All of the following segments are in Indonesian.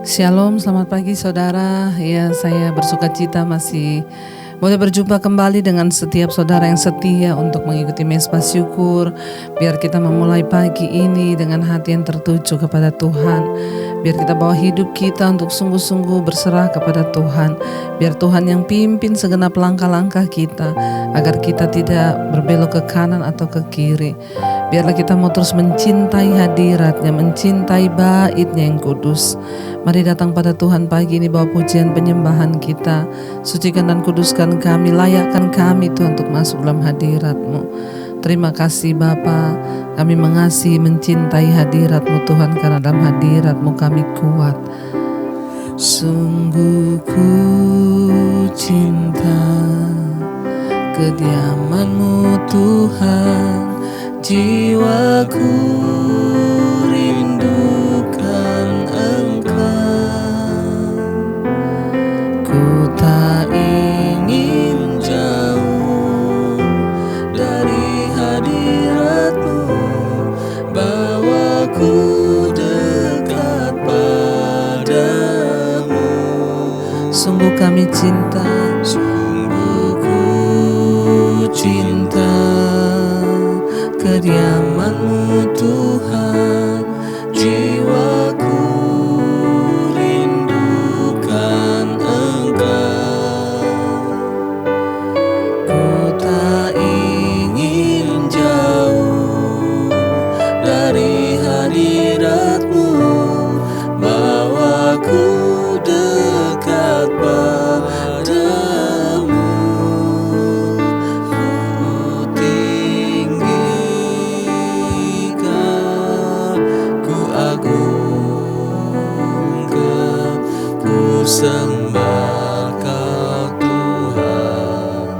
Shalom, selamat pagi saudara. Ya, saya bersuka cita masih boleh berjumpa kembali dengan setiap saudara yang setia untuk mengikuti Mezbah Syukur. Biar kita memulai pagi ini dengan hati yang tertuju kepada Tuhan. Biar kita bawa hidup kita untuk sungguh-sungguh berserah kepada Tuhan. Biar Tuhan yang pimpin segenap langkah-langkah kita, agar kita tidak berbelok ke kanan atau ke kiri. Biarlah kita mau terus mencintai hadirat-Nya, mencintai bait-Nya yang kudus. Mari datang pada Tuhan pagi ini, bawa pujian penyembahan kita. Sucikan dan kuduskan kami, layakkan kami Tuhan untuk masuk dalam hadirat-Mu. Terima kasih Bapa, kami mengasihi, mencintai hadirat-Mu Tuhan, karena dalam hadirat-Mu kami kuat. Sungguh ku cinta kediaman-Mu Tuhan, jiwaku rindukan Engkau. Ku tak ingin jauh dari hadirat-Mu, bawaku dekat padamu. Sungguh kami cinta, sungguh ku cinta kediaman-Mu Tuhan, jiwaku rindukan Engkau. Ku tak ingin jauh dari hadirat-Mu, bawaku dekat padamu. Sembah Kau Tuhan,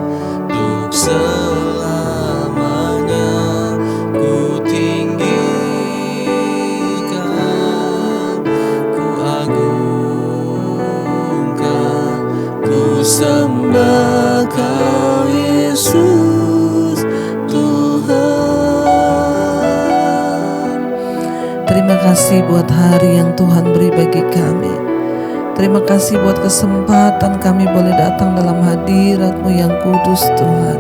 untuk selamanya ku tinggikan, ku agungkan, ku sembah Kau Yesus Tuhan. Terima kasih buat hari yang Tuhan beri bagi kami. Terima kasih buat kesempatan kami boleh datang dalam hadirat-Mu yang kudus Tuhan.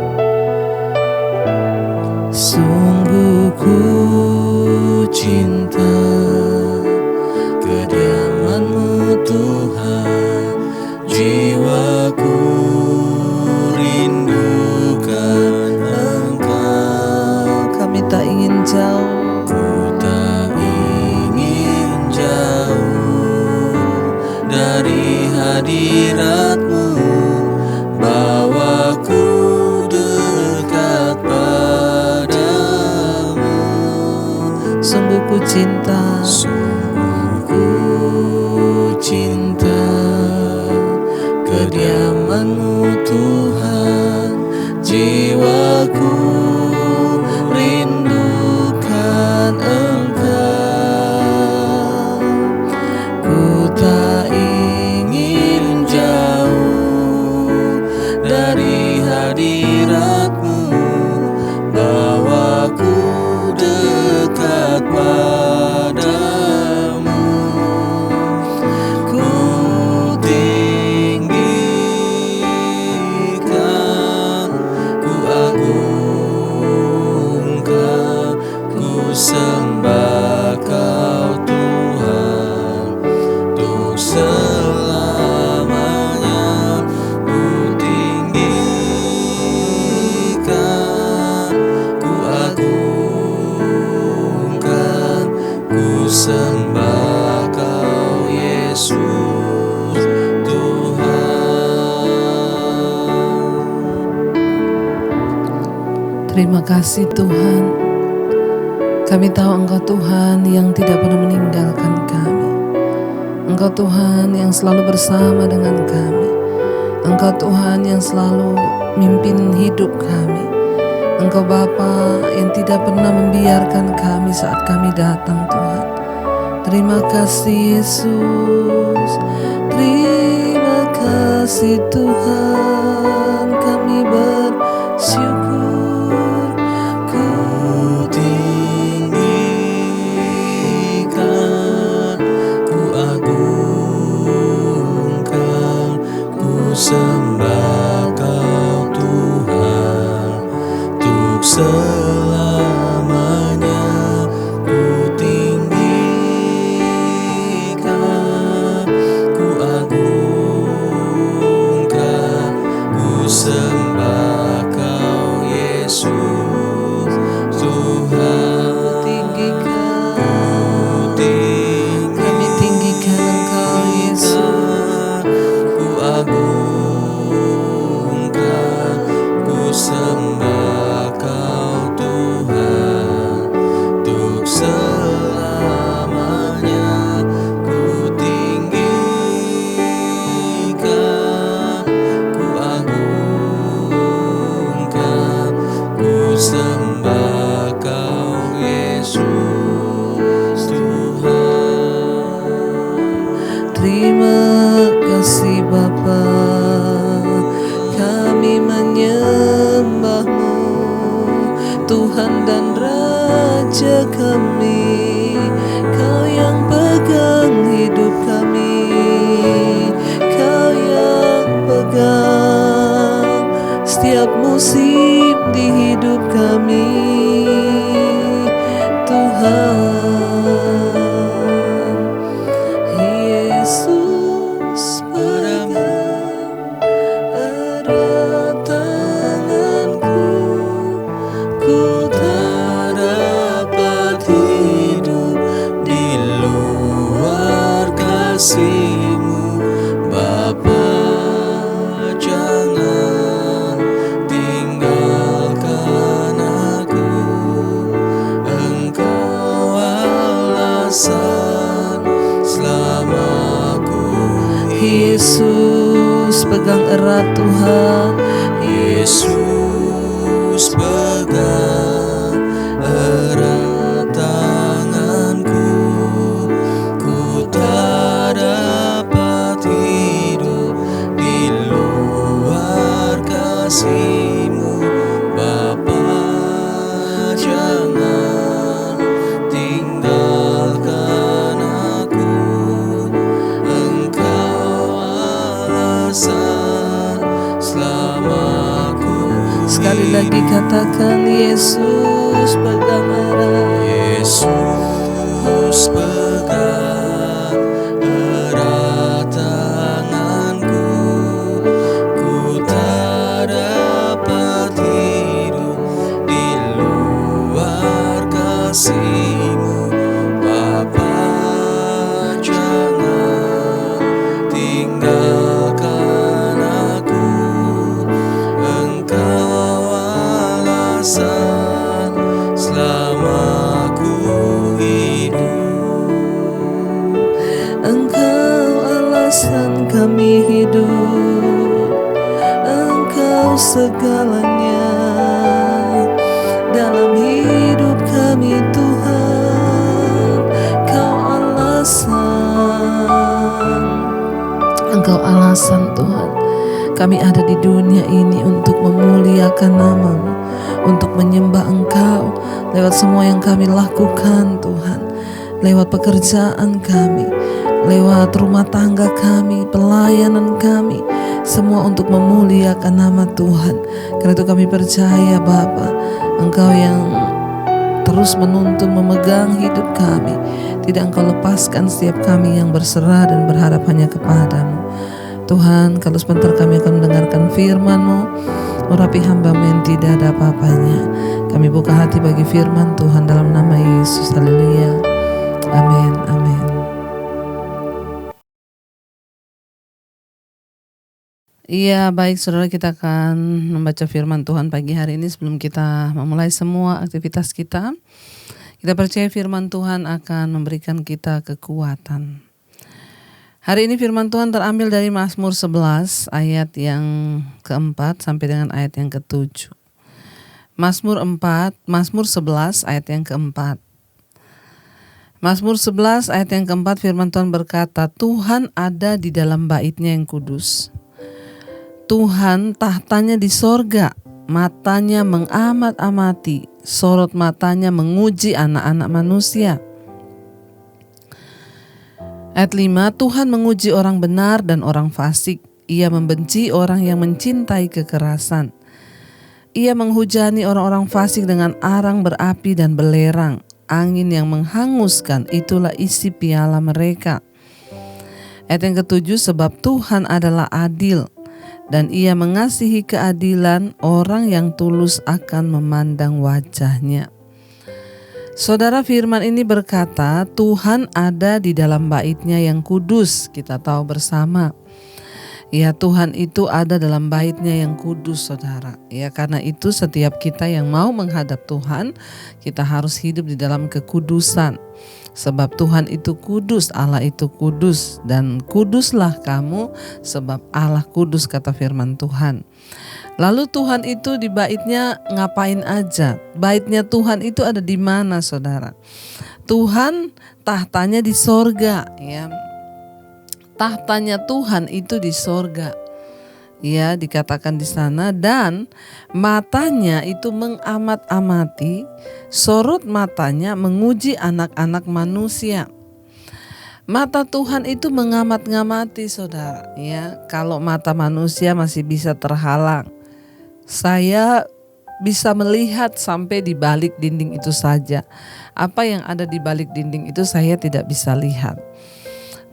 Sungguh ku cinta kediaman-Mu Tuhan, jiwaku rindukan Engkau. Kami tak ingin jauh, dari hadirat-Mu, bawaku dekat padamu. Sungguh ku cinta, sungguh ku cinta kediaman-Mu Tuhan, jiwaku rindukan Engkau. Ku tak ingin jauh dari hadirat-Mu, bawaku dekat padamu. Ku tinggikan, ku agungkan, ku sembah Kau Tuhan, untuk selamanya ku tinggikan, ku agungkan, ku sembah Kau Yesus Tuhan. Terima kasih Tuhan. Kami tahu Engkau Tuhan yang tidak pernah meninggalkan kami. Engkau Tuhan yang selalu bersama dengan kami. Engkau Tuhan yang selalu mimpin hidup kami. Engkau Bapa yang tidak pernah membiarkan kami saat kami datang Tuhan. Terima kasih Yesus. Terima kasih Tuhan. Kami bersyukur. Ku tinggikan, ku agung. kasih Bapa, kami menyembah-Mu, Tuhan dan Raja kami. Kau yang pegang hidup kami, Kau yang pegang setiap musim di hidup kami, Tuhan. Yesus pegang erat tanganku, ku tak dapat hidup di luar kasih-Mu, Bapa. Jangan tinggalkan aku, Engkau alasan selamaku. Yesus pegang erat Tuhan, Yesus pegang erat tanganku, ku tak dapat hidup di luar kasih-Mu, Bapa. Jangan tinggalkan aku, Engkau alasan selamaku. Sekali lagi katakan, Yesus pegang erat, Yesus pegang erat tanganku, ku tak dapat hidup di luar kasih-Mu, Bapa. Jangan tinggalkan aku, Engkau alasan selamaku hidup. Engkau alasan kami hidup, Engkau segalanya dalam hidup kami, Tuhan. Kau alasan, Engkau alasan Tuhan. Kami ada di dunia ini untuk memuliakan nama-Mu, untuk menyembah Engkau lewat semua yang kami lakukan, Tuhan. Lewat pekerjaan kami, lewat rumah tangga kami, pelayanan kami, semua untuk memuliakan nama Tuhan. Karena itu kami percaya Bapa, Engkau yang terus menuntun, memegang hidup kami. Tidak Engkau lepaskan setiap kami yang berserah dan berharap hanya kepada-Mu. Tuhan, kalau sebentar kami akan mendengarkan firman-Mu, urapi hamba-Mu yang tidak ada apa-apanya. Kami buka hati bagi firman Tuhan dalam nama Yesus. Haleluya. Amin. Amin. Iya, baik saudara, kita akan membaca firman Tuhan pagi hari ini. Sebelum kita memulai semua aktivitas kita percaya firman Tuhan akan memberikan kita kekuatan. Hari ini firman Tuhan terambil dari Mazmur 11 ayat yang keempat sampai dengan ayat yang ketujuh. Mazmur 11 ayat yang keempat. Mazmur 11 ayat yang keempat, firman Tuhan berkata, Tuhan ada di dalam bait-Nya yang kudus. Tuhan tahtanya di sorga, matanya mengamat-amati, sorot matanya menguji anak-anak manusia. Ayat 5, Tuhan menguji orang benar dan orang fasik. Ia membenci orang yang mencintai kekerasan. Ia menghujani orang-orang fasik dengan arang berapi dan belerang. Angin yang menghanguskan, itulah isi piala mereka. Ayat yang ketujuh, sebab Tuhan adalah adil, dan Ia mengasihi keadilan, orang yang tulus akan memandang wajah-Nya. Saudara, firman ini berkata Tuhan ada di dalam bait-Nya yang kudus. Kita tahu bersama, ya, Tuhan itu ada dalam bait-Nya yang kudus, saudara. Ya, karena itu setiap kita yang mau menghadap Tuhan, kita harus hidup di dalam kekudusan. Sebab Tuhan itu kudus, Allah itu kudus, dan kuduslah kamu sebab Allah kudus, kata firman Tuhan. Lalu Tuhan itu di bait-Nya ngapain aja? Bait-Nya Tuhan itu ada di mana, saudara? Tuhan tahtanya di sorga, ya. tahtanya Tuhan itu di sorga. Ya, dikatakan di sana, dan matanya itu mengamat-amati, sorot matanya menguji anak-anak manusia. Mata Tuhan itu mengamat-ngamati, saudara. Ya, kalau mata manusia masih bisa terhalang, saya bisa melihat sampai di balik dinding itu saja. Apa yang ada di balik dinding itu saya tidak bisa lihat.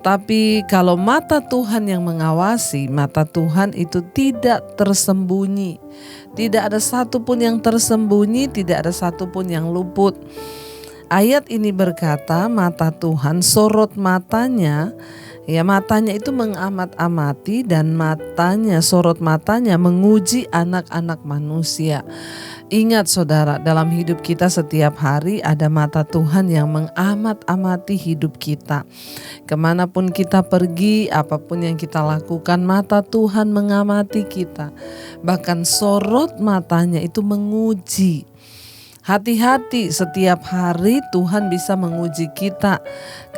Tapi kalau mata Tuhan yang mengawasi, mata Tuhan itu tidak tersembunyi. Tidak ada satupun yang tersembunyi, tidak ada satupun yang luput. Ayat ini berkata, mata Tuhan, sorot matanya, ya matanya itu mengamat-amati, dan matanya, sorot matanya menguji anak-anak manusia. Ingat saudara, dalam hidup kita setiap hari ada mata Tuhan yang mengamat-amati hidup kita. Kemanapun kita pergi, apapun yang kita lakukan, mata Tuhan mengamati kita. Bahkan sorot matanya itu menguji. Hati-hati, setiap hari Tuhan bisa menguji kita.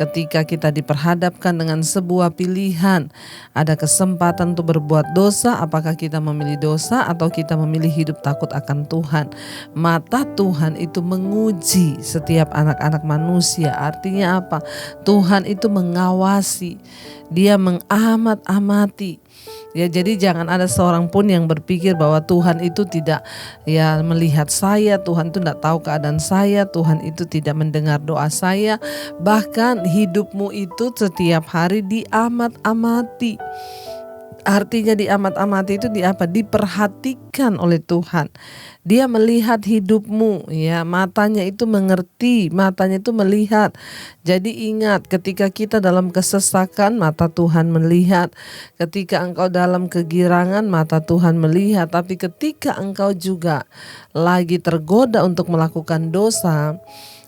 Ketika kita diperhadapkan dengan sebuah pilihan, ada kesempatan untuk berbuat dosa, apakah kita memilih dosa atau kita memilih hidup takut akan Tuhan. Mata Tuhan itu menguji setiap anak-anak manusia. Artinya apa? Tuhan itu mengawasi, Dia mengamat-amati. Ya, jadi jangan ada seorang pun yang berpikir bahwa Tuhan itu tidak melihat saya, Tuhan itu tidak tahu keadaan saya, Tuhan itu tidak mendengar doa saya. Bahkan hidupmu itu setiap hari diamat-amati. Artinya diamat-amati itu diperhatikan oleh Tuhan. Dia melihat hidupmu, ya, matanya itu mengerti, matanya itu melihat. Jadi ingat, ketika kita dalam kesesakan, mata Tuhan melihat. Ketika engkau dalam kegirangan, mata Tuhan melihat. Tapi ketika engkau juga lagi tergoda untuk melakukan dosa,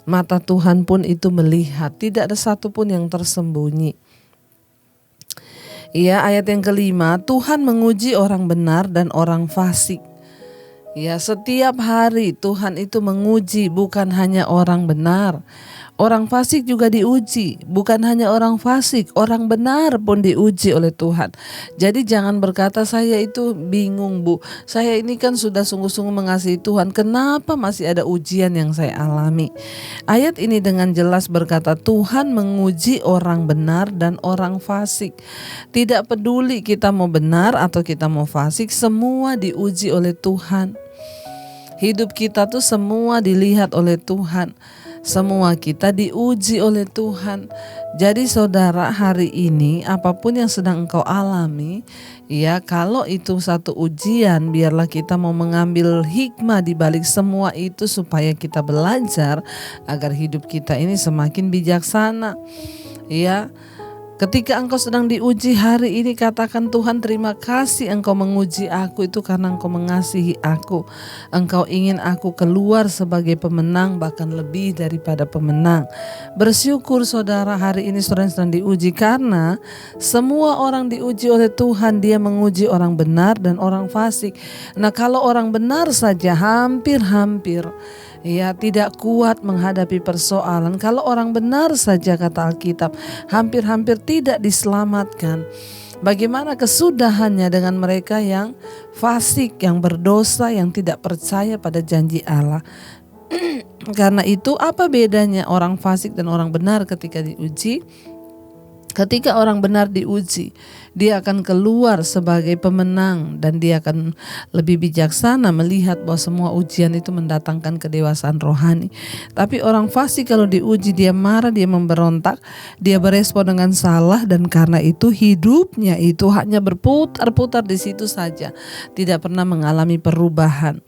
mata Tuhan pun itu melihat. Tidak ada satupun yang tersembunyi. Ya, ayat yang kelima, Tuhan menguji orang benar dan orang fasik. Ya, setiap hari Tuhan itu menguji, bukan hanya orang benar. Orang fasik juga diuji, bukan hanya orang fasik, orang benar pun diuji oleh Tuhan. Jadi jangan berkata, saya itu bingung Bu, saya ini kan sudah sungguh-sungguh mengasihi Tuhan, kenapa masih ada ujian yang saya alami? Ayat ini dengan jelas berkata, Tuhan menguji orang benar dan orang fasik. Tidak peduli kita mau benar atau kita mau fasik, semua diuji oleh Tuhan. Hidup kita tuh semua dilihat oleh Tuhan. Semua kita diuji oleh Tuhan. Jadi saudara, hari ini apapun yang sedang engkau alami, ya, kalau itu satu ujian, biarlah kita mau mengambil hikmah di balik semua itu supaya kita belajar agar hidup kita ini semakin bijaksana. Ya. Ketika engkau sedang diuji hari ini, katakan, Tuhan terima kasih engkau menguji aku itu karena engkau mengasihi aku. Engkau ingin aku keluar sebagai pemenang, bahkan lebih daripada pemenang. Bersyukur saudara, hari ini saudara sedang diuji, karena semua orang diuji oleh Tuhan. Dia menguji orang benar dan orang fasik. Nah, kalau orang benar saja hampir-hampir tidak kuat menghadapi persoalan. Kalau orang benar saja, kata Alkitab, hampir-hampir tidak diselamatkan. Bagaimana kesudahannya dengan mereka yang fasik, yang berdosa, yang tidak percaya pada janji Allah? Karena itu, apa bedanya orang fasik dan orang benar ketika diuji? Ketika orang benar diuji, dia akan keluar sebagai pemenang dan dia akan lebih bijaksana melihat bahwa semua ujian itu mendatangkan kedewasaan rohani. Tapi orang fasik kalau diuji, dia marah, dia memberontak, dia berespon dengan salah, dan karena itu hidupnya itu hanya berputar-putar di situ saja, tidak pernah mengalami perubahan.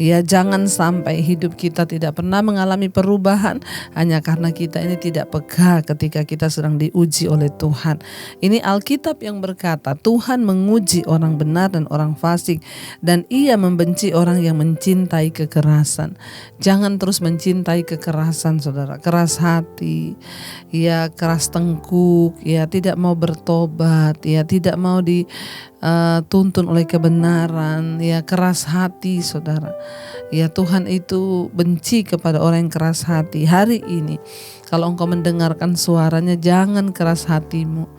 Ya, jangan sampai hidup kita tidak pernah mengalami perubahan hanya karena kita ini tidak peka ketika kita sedang diuji oleh Tuhan. Ini Alkitab yang berkata, Tuhan menguji orang benar dan orang fasik, dan Ia membenci orang yang mencintai kekerasan. Jangan terus mencintai kekerasan, saudara. Keras hati, ya, keras tengkuk, ya, tidak mau bertobat, ya, tidak mau dituntun oleh kebenaran, ya, keras hati, saudara. Ya, Tuhan itu benci kepada orang yang keras hati. Hari ini kalau engkau mendengarkan suaranya, jangan keras hatimu.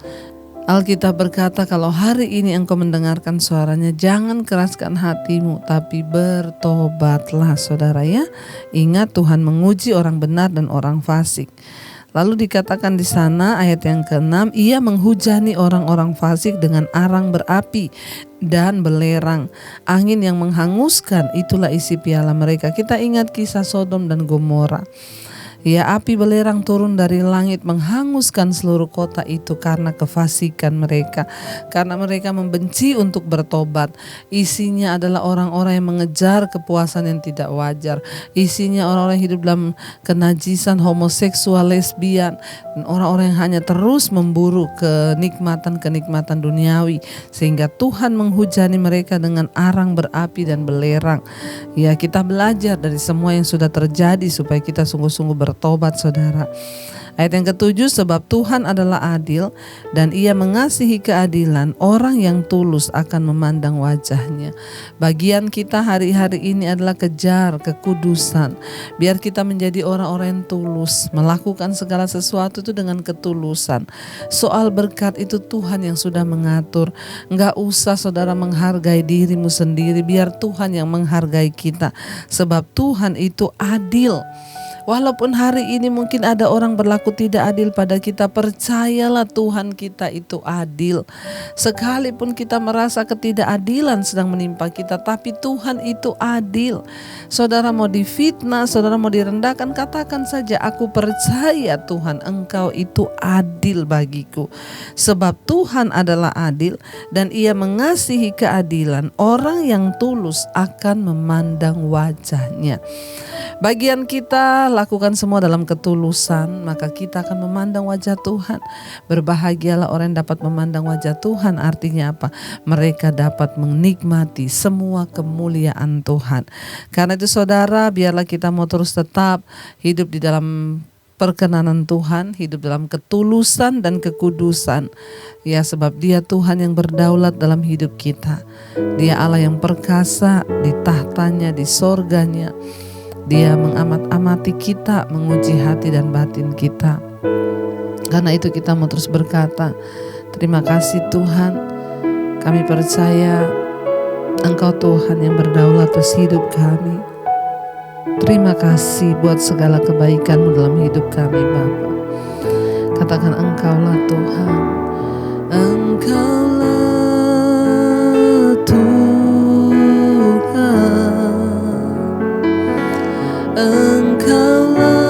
Alkitab berkata, kalau hari ini engkau mendengarkan suaranya, jangan keraskan hatimu, tapi bertobatlah, saudara ya. Ingat, Tuhan menguji orang benar dan orang fasik. Lalu dikatakan di sana ayat yang ke-6, ia menghujani orang-orang fasik dengan arang berapi dan belerang. Angin yang menghanguskan, itulah isi piala mereka. Kita ingat kisah Sodom dan Gomora. Ya, api belerang turun dari langit menghanguskan seluruh kota itu karena kefasikan mereka. Karena mereka membenci untuk bertobat. Isinya adalah orang-orang yang mengejar kepuasan yang tidak wajar. Isinya orang-orang yang hidup dalam kenajisan, homoseksual, lesbian, dan orang-orang yang hanya terus memburu kenikmatan-kenikmatan duniawi. Sehingga Tuhan menghujani mereka dengan arang berapi dan belerang. Ya, kita belajar dari semua yang sudah terjadi supaya kita sungguh-sungguh bertobat, saudara. Ayat yang ke-7, sebab Tuhan adalah adil dan ia mengasihi keadilan, orang yang tulus akan memandang wajahnya. Bagian kita hari-hari ini adalah kejar kekudusan. Biar kita menjadi orang-orang yang tulus, melakukan segala sesuatu itu dengan ketulusan. Soal berkat itu Tuhan yang sudah mengatur. Enggak usah saudara menghargai dirimu sendiri, biar Tuhan yang menghargai kita. Sebab Tuhan itu adil. Walaupun hari ini mungkin ada orang berlaku tidak adil pada kita, percayalah Tuhan kita itu adil. Sekalipun kita merasa ketidakadilan sedang menimpa kita, tapi Tuhan itu adil. Saudara mau difitnah, saudara mau direndahkan, katakan saja, aku percaya Tuhan engkau itu adil bagiku. Sebab Tuhan adalah adil dan ia mengasihi keadilan, orang yang tulus akan memandang wajahnya. Bagian kita lakukan semua dalam ketulusan, maka kita akan memandang wajah Tuhan. Berbahagialah orang yang dapat memandang wajah Tuhan. Artinya apa? Mereka dapat menikmati semua kemuliaan Tuhan. Karena itu saudara, biarlah kita mau terus tetap hidup di dalam perkenanan Tuhan, hidup dalam ketulusan dan kekudusan. Ya, sebab Dia Tuhan yang berdaulat dalam hidup kita. Dia Allah yang perkasa di tahtanya, di sorganya. Dia mengamat-amati kita, menguji hati dan batin kita. Karena itu kita mau terus berkata, terima kasih Tuhan, kami percaya Engkau Tuhan yang berdaulat atas hidup kami. Terima kasih buat segala kebaikan-Mu dalam hidup kami Bapa. Katakan, Engkaulah Tuhan, Engkaulah Tuhan. Engkaulah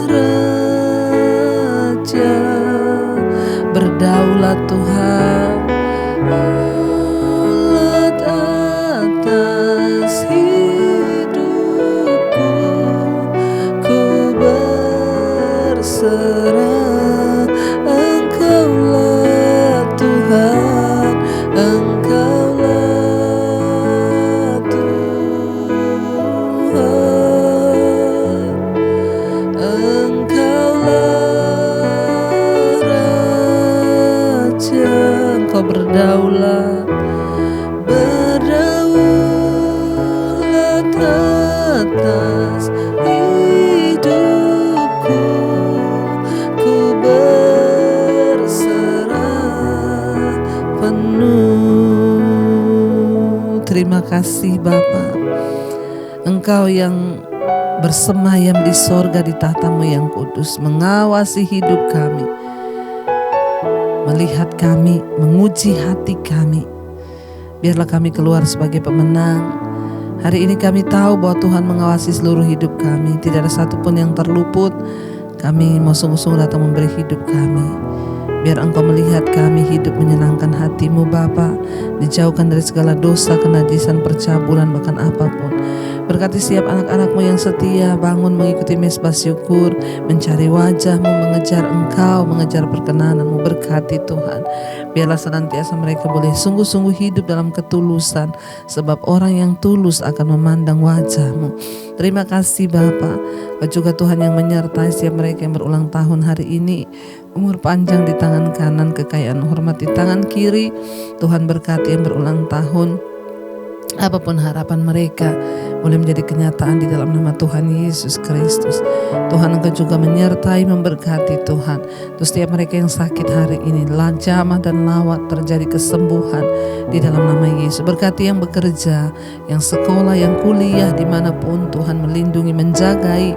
Raja, berdaulat Tuhan, daulat atas hidupku, ku berserah. Engkaulah Tuhan, Engkaulah Tuhan, Engkaulah Raja. Engkau berdaulat, berdaulat atas hidupku, ku berserah penuh. Terima kasih Bapa, Engkau yang bersemayam di sorga di tahta-Mu yang kudus, mengawasi hidup kami, melihat kami, menguji hati kami. Biarlah kami keluar sebagai pemenang. Hari ini kami tahu bahwa Tuhan mengawasi seluruh hidup kami. Tidak ada satupun yang terluput. Kami mau sungguh-sungguh datang memberi hidup kami. Biar Engkau melihat kami hidup menyenangkan hati-Mu Bapa, dijauhkan dari segala dosa, kenajisan, percabulan, bahkan apapun. Berkati setiap anak-anak-Mu yang setia, bangun mengikuti mezbah syukur, mencari wajah-Mu, mengejar Engkau, mengejar perkenanan-Mu. Berkati Tuhan, biarlah senantiasa mereka boleh sungguh-sungguh hidup dalam ketulusan, sebab orang yang tulus akan memandang wajah-Mu. Terima kasih Bapa. Juga Tuhan yang menyertai setiap mereka yang berulang tahun hari ini. Umur panjang di tangan kanan, kekayaan hormat di tangan kiri. Tuhan berkati yang berulang tahun. Apapun harapan mereka boleh menjadi kenyataan di dalam nama Tuhan Yesus Kristus. Tuhan, Engkau juga menyertai, memberkati Tuhan. Terus setiap mereka yang sakit hari ini, jamah dan lawat terjadi kesembuhan di dalam nama Yesus. Berkati yang bekerja, yang sekolah, yang kuliah, dimanapun Tuhan melindungi, menjagai.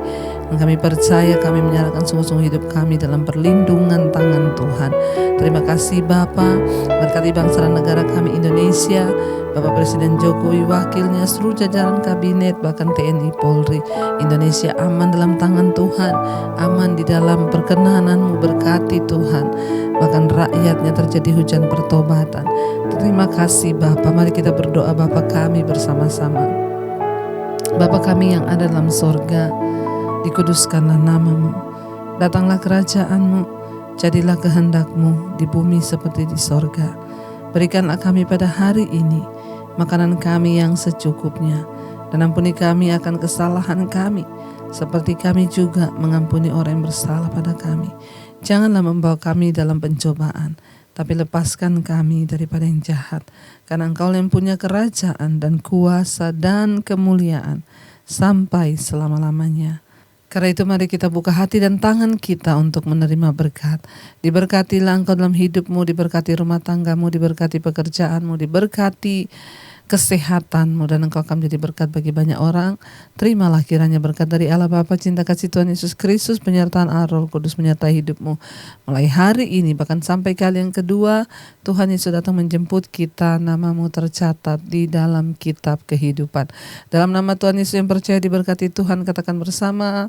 Dan kami percaya, kami menyerahkan sungguh-sungguh hidup kami dalam perlindungan tangan Tuhan. Terima kasih Bapa, berkati bangsa dan negara kami Indonesia, Bapak Presiden Jokowi, wakilnya, seluruh jajaran kabinet, bahkan TNI Polri. Indonesia aman dalam tangan Tuhan, aman di dalam perkenanan-Mu, berkati Tuhan. Bahkan rakyatnya terjadi hujan pertobatan. Terima kasih Bapa, mari kita berdoa Bapa kami bersama-sama. Bapa kami yang ada dalam sorga, dikuduskanlah nama-Mu, datanglah kerajaan-Mu, jadilah kehendak-Mu di bumi seperti di sorga. Berikanlah kami pada hari ini makanan kami yang secukupnya, dan ampuni kami akan kesalahan kami, seperti kami juga mengampuni orang yang bersalah pada kami. Janganlah membawa kami dalam pencobaan, tapi lepaskan kami daripada yang jahat. Karena Engkau yang punya kerajaan dan kuasa dan kemuliaan sampai selama-lamanya. Karena itu mari kita buka hati dan tangan kita untuk menerima berkat. Diberkatilah Engkau dalam hidupmu, diberkati rumah tanggamu, diberkati pekerjaanmu, diberkati kesehatanmu, dan Engkau akan menjadi berkat bagi banyak orang. Terimalah kiranya berkat dari Allah Bapa, cinta kasih Tuhan Yesus Kristus, penyertaan Roh Kudus menyertai hidupmu. Mulai hari ini bahkan sampai kali yang kedua, Tuhan Yesus datang menjemput kita, namamu tercatat di dalam kitab kehidupan. Dalam nama Tuhan Yesus yang percaya diberkati Tuhan, katakan bersama,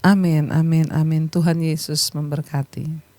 amin, amin, amin. Tuhan Yesus memberkati.